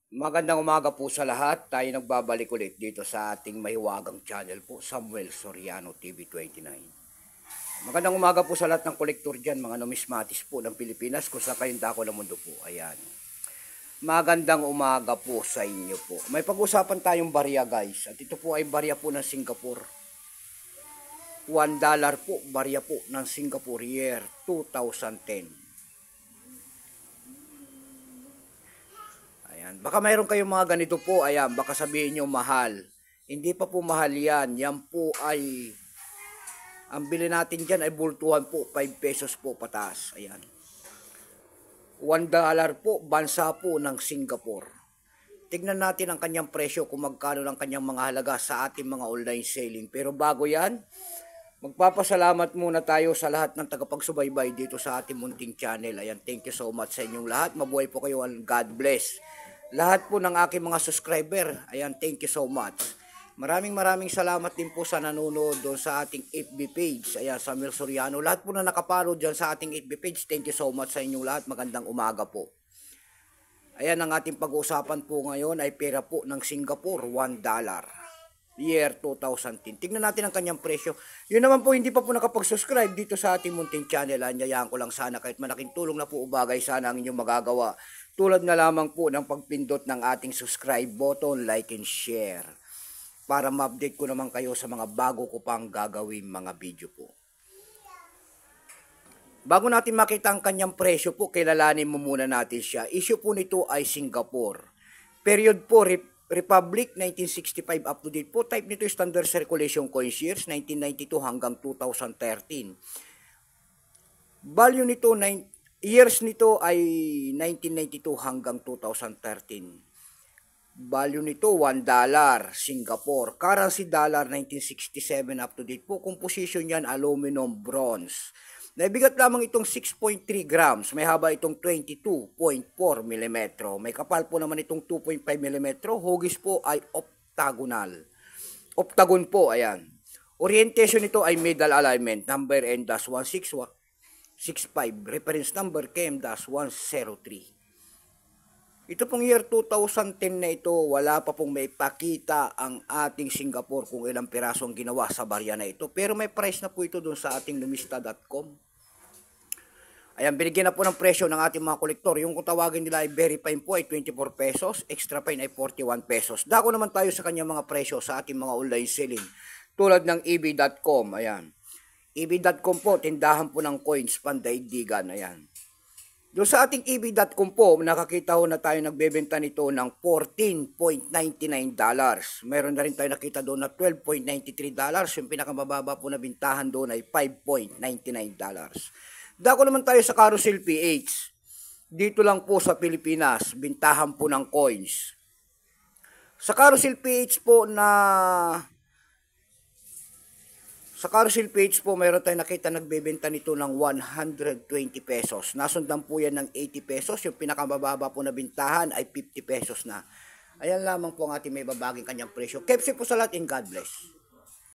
Magandang umaga po sa lahat. Tayo nagbabalik ulit dito sa ating mahiwagang channel po, Samuel Soriano TV 29. Magandang umaga po sa lahat ng kolektor dyan, mga numismatis po ng Pilipinas, kung sa kayong dako ng mundo po. Ayan. Magandang umaga po sa inyo po. May pag-usapan tayong barya guys. At ito po ay barya po ng Singapore. $1 po, barya po ng Singapore year 2010. Ayan. Baka mayroon kayong mga ganito po, ayan, baka sabihin nyo mahal. Hindi pa po mahal yan. Yan po ay, ang bili natin dyan ay bultuhan po, 5 pesos po pataas. Ayan. $1 po, bansa po ng Singapore. Tignan natin ang kanyang presyo kung magkano ng kanyang mga halaga sa ating mga online selling. Pero bago yan, magpapasalamat muna tayo sa lahat ng tagapagsubaybay dito sa ating munting channel. Ayan, thank you so much sa inyong lahat. Mabuhay po kayo and God bless. Lahat po ng aking mga subscriber, ayan, thank you so much. Maraming salamat din po sa nanonood doon sa ating FB page. Ayan, Samuel Soriano. Lahat po na nakaparo dyan sa ating FB page, thank you so much sa inyong lahat. Magandang umaga po. Ayan, ang ating pag-uusapan po ngayon ay pera po ng Singapore, $1. Year 2010. Tingnan natin ang kanyang presyo. Yun naman po, hindi pa po nakapag-subscribe dito sa ating munting channel. Anyayaan ko lang sana kahit malaking tulong na po ubagay sana ang inyong magagawa. Tulad na lamang po ng pagpindot ng ating subscribe button, like and share. Para ma-update ko naman kayo sa mga bago ko pang gagawin mga video po. Bago natin makita ang kanyang presyo po, kilalanin mo muna natin siya. Issue po nito ay Singapore. Period po, Republic 1965 up to date po. Type nito standard circulation coins years 1992 hanggang 2013. Value nito, years nito ay 1992 hanggang 2013. Value nito $1 Singapore. Currency dollar 1967 up to date po. Composition yan aluminum bronze. Naibigat lamang itong 6.3 grams. May haba itong 22.4 mm. May kapal po naman itong 2.5 mm. Hugis po ay octagonal. Octagon po, ayan. Orientation nito ay middle alignment. Number N-165. Reference number KM-103. Ito pong year 2010 na ito, wala pa pong may pakita ang ating Singapore kung ilang piraso ang ginawa sa barya na ito. Pero may price na po ito dun sa ating lumista.com. Ayan, binigyan na po ng presyo ng ating mga kolektor. Yung kung tawagin nila ay very fine po ay 24 pesos, extra fine ay 41 pesos. Dako naman tayo sa kanyang mga presyo sa ating mga online selling. Tulad ng eb.com, ayan. eb.com po, tindahan po ng coins, pandaigdigan, ayan. Doon sa ating eb.com po, nakakita ho na tayo nagbebenta nito ng $14.99. Meron na rin tayo nakita doon na $12.93. Yung pinakamababa po na bintahan doon ay $5.99. Dako naman tayo sa Carousel PH. Dito lang po sa Pilipinas, bintahan po ng coins. Sa Carousel PH po Sa Carousel page po, mayroon tayong nakita nagbebenta nito ng 120 pesos. Nasundan po yan ng 80 pesos. Yung pinakamababa po na bintahan ay 50 pesos na. Ayan lamang po ang ating may babaging kanyang presyo. Keep safe po sa lahat and God bless.